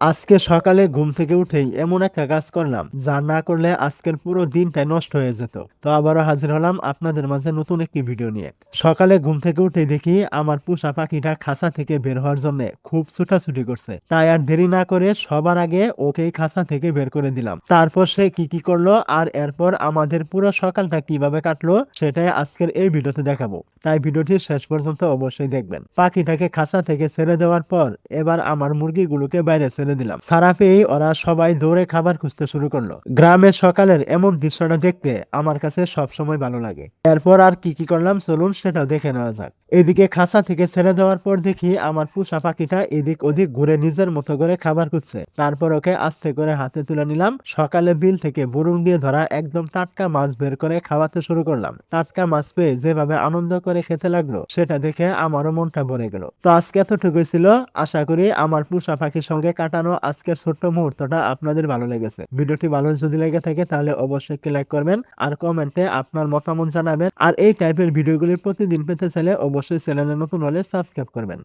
আজকে সকালে ঘুম থেকে উঠেই এমন একটা কাজ করলাম যা না করলে আজকের পুরো দিনটাই নষ্ট হয়ে যেত। তো আবারও হাজির হলাম আপনাদের মাঝে নতুন একটি ভিডিও নিয়ে। সকালে ঘুম থেকে উঠেই দেখি আমার পোষা পাখিটা খাঁচা থেকে বের হওয়ার জন্য খুব ছুটাছুটি করছে। তাই আর দেরি না করে সবার আগে ওকেই খাঁচা থেকে বের করে দিলাম। তারপর সে কি করলো আর এরপর আমাদের পুরো সকালটা কিভাবে কাটলো সেটাই আজকের এই ভিডিওতে দেখাবো। তাই ভিডিওটি শেষ পর্যন্ত অবশ্যই দেখবেন। পাখিটাকে খাঁচা থেকে ছেড়ে দেওয়ার পর এবার আমার মুরগিগুলোকে বাইরে ছেড়ে দিলাম। ছাড়া পেয়েই ওরা সবাই দৌড়ে খাবার খুঁজতে শুরু করলো। গ্রামের সকালের এমন দৃশ্যটা দেখতে আমার কাছে সবসময় ভালো লাগে। এরপর আর কি করলাম চলুন সেটাও দেখে নেওয়া যাক। এদিকে খাঁচা থেকে ছেড়ে দেওয়ার পর দেখি আমার পোষা পাখিটা এদিক ওদিক ঘুরে নিজের মতো করে খাবার খুঁজছে। তারপর ওকে আস্তে করে হাতে তুলে নিলাম। সকালে বিল থেকে বুরুং দিয়ে ধরা একদম টাটকা মাছ বের করে খাওয়াতে শুরু করলাম। টাটকা মাছ পেয়ে যেভাবে আনন্দ করে খেতে লাগলো সেটা দেখে আমারও মনটা ভরে গেল। তো আজকে এতটুকুই ছিল। আশা করি আমার পোষা পাখির সঙ্গে কাটানো আজকের ছোট্ট মুহূর্তটা আপনাদের ভালো লেগেছে। ভিডিওটি ভালো যদি লেগে থাকে তাহলে অবশ্যই একটি লাইক করবেন আর কমেন্টে আপনার মতামত জানাবেন। আর এই টাইপের ভিডিওগুলি প্রতিদিন পেতে চাইলে অবশ্যই চ্যানেলে নতুন হলে সাবস্ক্রাইব করবেন।